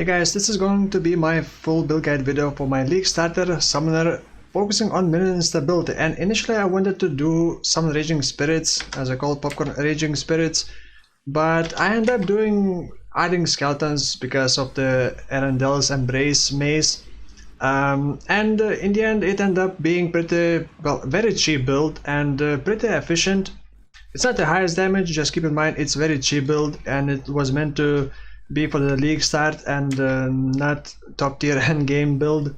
Hey guys, this is going to be my full build guide video for my League Starter Summoner focusing on Minion Instability. And initially I wanted to do some Raging Spirits, as I call it, Popcorn Raging Spirits, but I ended up adding Skeletons because of the Arendel's Embrace Maze. In the end it ended up being pretty, well, very cheap build and pretty efficient. It's not the highest damage, just keep in mind it's very cheap build and it was meant to be for the league start and not top tier end game build.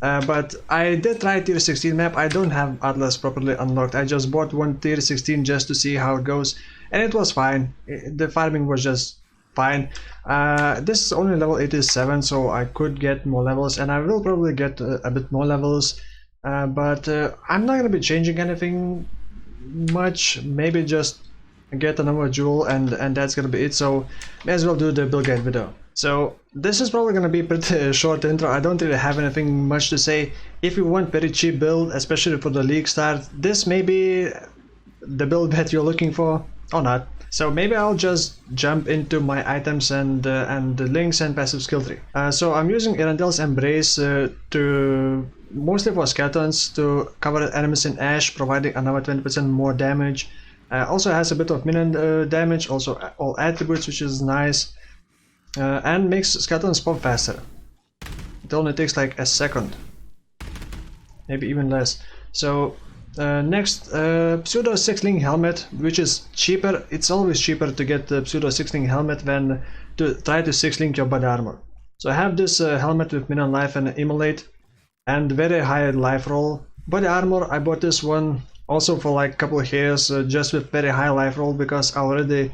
But I did try tier 16 map. I don't have Atlas properly unlocked. I just bought one tier 16 just to see how it goes, and it was fine. The farming was just fine. This is only level 87, so I could get more levels, and I will probably get a bit more levels, but I'm not gonna be changing anything much. Maybe just get another jewel and that's gonna be it. So may as well do the build guide video. So this is probably gonna be pretty short intro. I don't really have anything much to say. If you want very cheap build, especially for the league start, this may be the build that you're looking for or not. So maybe I'll just jump into my items and the links and passive skill tree. So I'm using Arendel's Embrace to mostly for skeletons to cover enemies in ash, providing another 20% more damage. Also has a bit of minion damage, also all attributes, which is nice, and makes skeletons pop faster. It only takes like a second, maybe even less. So next, pseudo 6-link helmet, which is cheaper. It's always cheaper to get the pseudo 6-link helmet than to try to 6-link your body armor. So I have this helmet with minion life and immolate and very high life roll. Body armor, I bought this one also for like a couple of years, just with very high life roll, because I already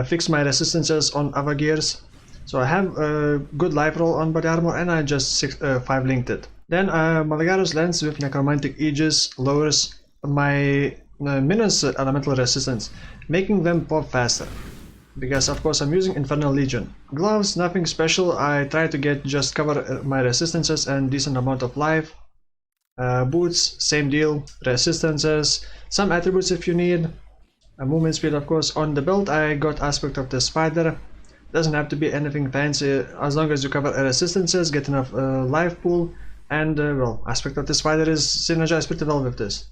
fixed my resistances on other gears. So I have a good life roll on body armor, and I just 5 linked it. Then Malagaro's Lens with Necromantic Aegis lowers my minions elemental resistance, making them pop faster, because of course I'm using Infernal Legion. Gloves, nothing special. I try to get just cover my resistances and decent amount of life. Boots, same deal, resistances, some attributes if you need, movement speed of course. On the belt I got Aspect of the Spider. Doesn't have to be anything fancy, as long as you cover resistances, get enough life pool, and well, Aspect of the Spider is synergized pretty well with this.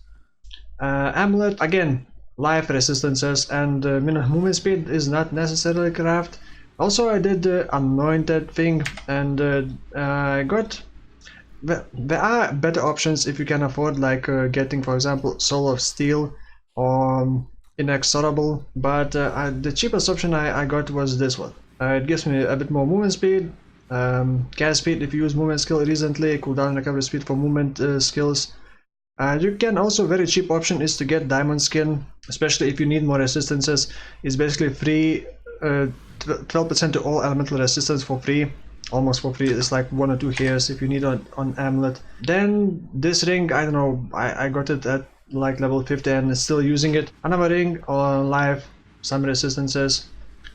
Amulet, again, life, resistances, and movement speed is not necessarily craft. Also I did the Anointed thing, and I got... There are better options if you can afford, like getting, for example, Soul of Steel or Inexorable, but the cheapest option I got was this one. It gives me a bit more movement speed, cast speed if you use movement skill recently, cooldown recovery speed for movement skills. You can also, very cheap option is to get Diamond Skin, especially if you need more resistances. It's basically free, 12% to all elemental resistance for free. Almost for free. It's like 1 or 2 hairs if you need on Amulet. Then this ring, I don't know, I got it at like level 50 and still using it. Another ring on life, some resistances.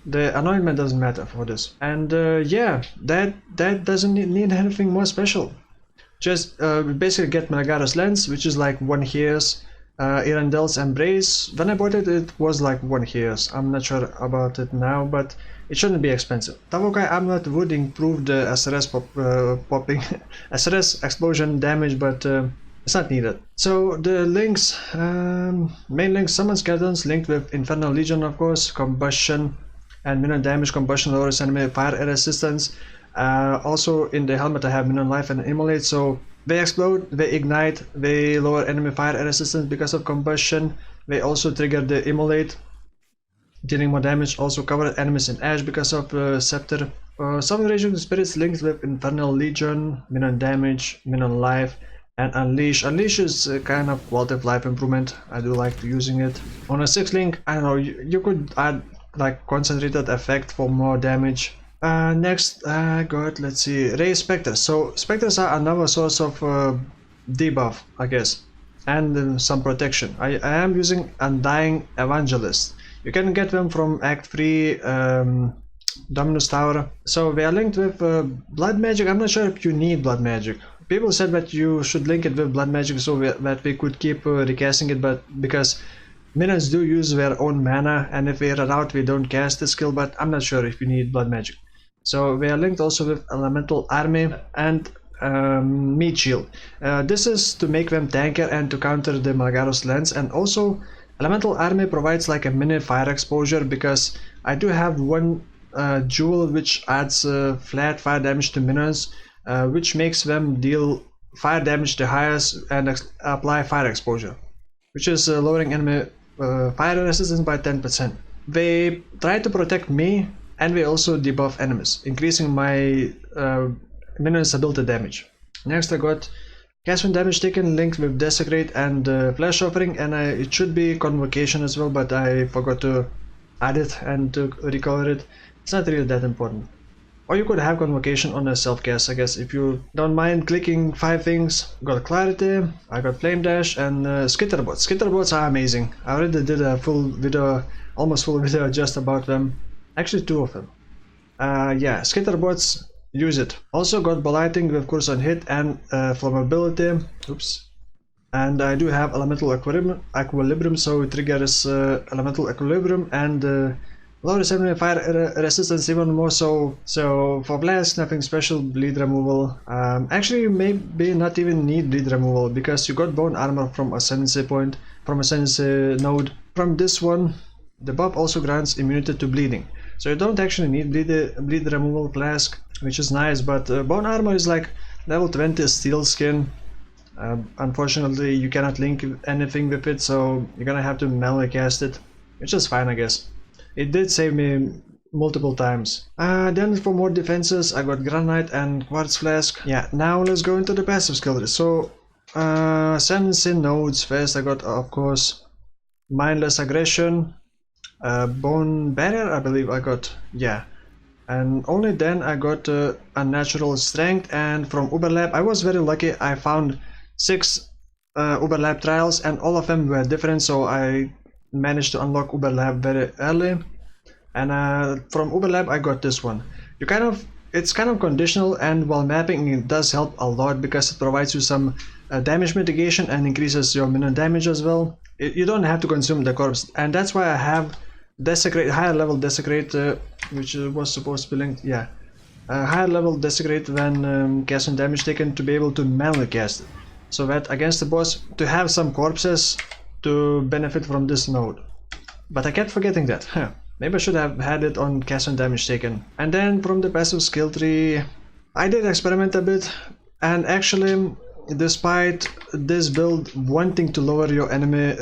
The anointment doesn't matter for this. And yeah, that doesn't need anything more special. Just basically get Malagaro's Lens, which is like 1 hairs. Arendel's Embrace, when I bought it, it was like 1 hairs. I'm not sure about it now, but it shouldn't be expensive. Tavokai Amulet would improve the SRS popping, SRS explosion damage, but it's not needed. So the links, main links: Summon Skeletons linked with Infernal Legion, of course, Combustion and minion damage. Combustion lowers enemy fire resistance. Also in the helmet I have minion life and immolate, so they explode, they ignite, they lower enemy fire resistance because of combustion. They also trigger the immolate, dealing more damage. Also cover enemies in ash because of scepter. Some Raging Spirits linked with Infernal Legion, minion damage, minion life, and Unleash. Unleash is kind of quality of life improvement. I do like using it. On a 6-link, I don't know, you could add like concentrated effect for more damage. Next I got, let's see, Ray Spectres. So Spectres are another source of debuff, I guess, and some protection. I am using Undying Evangelist. You can get them from Act 3, Dominus Tower. So they are linked with Blood Magic. I'm not sure if you need Blood Magic. People said that you should link it with Blood Magic so that we could keep recasting it, but because minions do use their own mana, and if they run out we don't cast the skill, but I'm not sure if you need Blood Magic. So we are linked also with Elemental Army and Meat Shield. This is to make them tankier and to counter the Malgaros lens, and also Elemental Army provides like a mini fire exposure, because I do have one jewel which adds flat fire damage to minions, which makes them deal fire damage the highest and apply fire exposure, which is lowering enemy fire resistance by 10%. They try to protect me, and they also debuff enemies, increasing my minion instability damage. Next I got cast when damage taken linked with Desecrate and Flash Offering, and it should be Convocation as well, but I forgot to add it and to recolor it. It's not really that important. Or you could have Convocation on a self-cast, I guess, if you don't mind clicking 5 things. Got Clarity, I got Flame Dash, and Skitterbots. Skitterbots are amazing. I already did a full video, almost full video just about them. Actually 2 of them. Yeah, Skitterbots, use it. Also got Blighting with Curse on Hit and Flammability. Oops. And I do have Elemental Equilibrium, so it triggers Elemental Equilibrium and lowers enemy fire resistance even more. So for Blast, nothing special. Bleed removal. Actually, you maybe not even need bleed removal, because you got Bone Armor from Ascendancy point, from Ascendancy node. From this one, the buff also grants immunity to bleeding. So you don't actually need bleed removal flask, which is nice, but Bone Armor is like level 20 Steel Skin. Unfortunately, you cannot link anything with it, so you're gonna have to manually cast it, which is fine, I guess. It did save me multiple times. Then for more defenses, I got Granite and Quartz Flask. Yeah, now let's go into the passive skill tree. So, Ascendancy nodes first. I got, of course, Mindless Aggression, Bone Barrier, I believe I got, yeah. And only then I got Unnatural Strength, and from Uberlab, I was very lucky. I found 6 Uberlab trials, and all of them were different, so I managed to unlock Uberlab very early. And from Uberlab I got this one. It's kind of conditional, and while mapping it does help a lot, because it provides you some damage mitigation and increases your minion damage as well. You don't have to consume the corpse, and that's why I have Desecrate, higher level Desecrate, which was supposed to be linked, yeah. Higher level Desecrate when casting damage taken, to be able to manually cast it. So that against the boss, to have some corpses to benefit from this node. But I kept forgetting that. Maybe I should have had it on cast and damage taken. And then from the passive skill tree, I did experiment a bit, and actually, despite this build wanting to lower your enemy,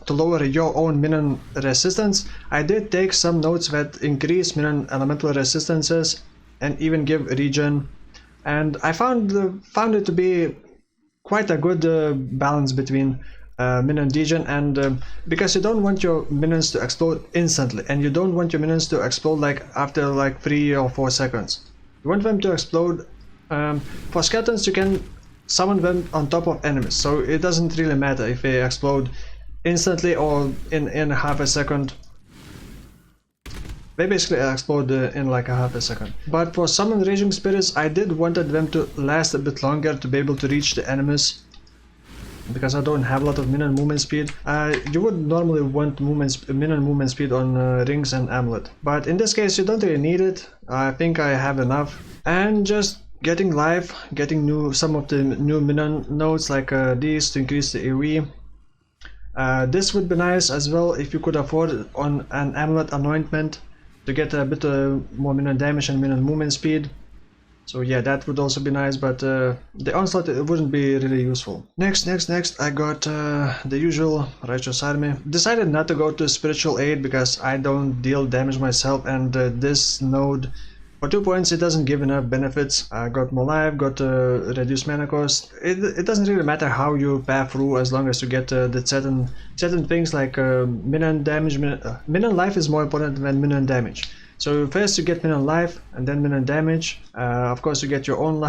to lower your own minion resistance, I did take some nodes that increase minion elemental resistances and even give regen, and I found it to be quite a good balance between minion degen, and because you don't want your minions to explode instantly, and you don't want your minions to explode like after like 3 or 4 seconds. You want them to explode. For skeletons, you can summon them on top of enemies, so it doesn't really matter if they explode instantly or in half a second. They basically explode in like a half a second. But for summon raging spirits, I did wanted them to last a bit longer, to be able to reach the enemies, because I don't have a lot of minion movement speed. You would normally want minion movement speed on rings and amulet, but in this case you don't really need it. I think I have enough. And just getting life, getting some of the new minion nodes like these to increase the AoE. This would be nice as well if you could afford on an amulet anointment to get a bit more minion damage and minion movement speed. So yeah, that would also be nice, but the onslaught, it wouldn't be really useful. Next, I got the usual Righteous Army. Decided not to go to Spiritual Aid because I don't deal damage myself, and this node, for 2 points, it doesn't give enough benefits. I got more life, got reduced mana cost. It doesn't really matter how you path through, as long as you get the certain things like minion damage. Minion life is more important than minion damage. So first you get minion life, and then minion damage. Of course you get your own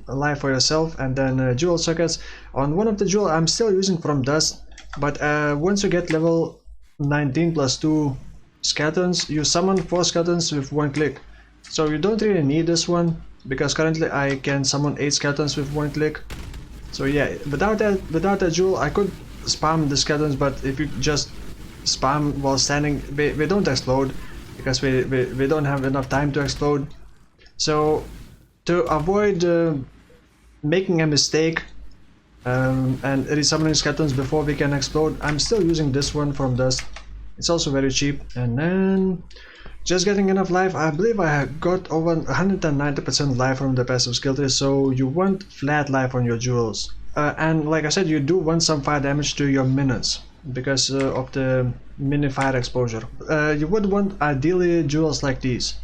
life for yourself, and then jewel sockets. On one of the jewel I'm still using from dust, but once you get level 19 plus 2 skeletons, you summon 4 skeletons with 1 click. So you don't really need this one, because currently I can summon 8 skeletons with 1 click. So yeah, without that jewel I could spam the skeletons, but if you just spam while standing, they don't explode, because we don't have enough time to explode. So to avoid making a mistake and resummoning skeletons before we can explode, I'm still using this one from Dust. It's also very cheap. And then just getting enough life. I believe I got over 190% life from the passive skill tree, so you want flat life on your jewels. And like I said, you do want some fire damage to your minions because of the mini fire exposure. You would want ideally jewels like these.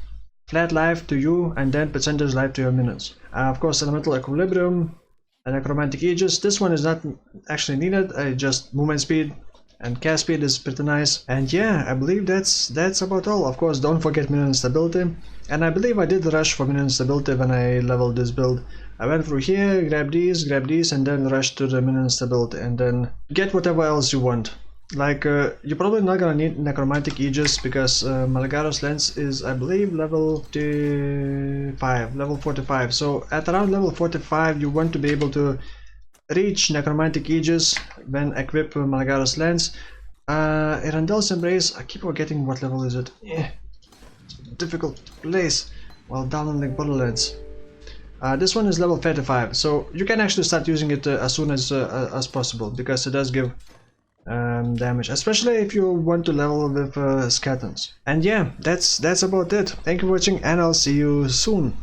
Flat life to you and then percentage life to your minions. Of course, elemental equilibrium and necromantic aegis. This one is not actually needed, just movement speed and cast speed is pretty nice. And yeah, I believe that's about all. Of course, don't forget Minion Instability. And I believe I did rush for Minion Instability when I leveled this build. I went through here, grab these, and then rush to the Minion Instability and then get whatever else you want. Like, you're probably not gonna need Necromantic Aegis because Malagaros Lens is, I believe, level 45. So at around level 45 you want to be able to reach Necromantic Aegis when equip Malagaros Lens. Erandel's Embrace, I keep forgetting what level is it. Difficult place. Well, down on the Borderlands. This one is level 35, so you can actually start using it as soon as possible because it does give damage, especially if you want to level with skeletons. And yeah, that's about it. Thank you for watching and I'll see you soon.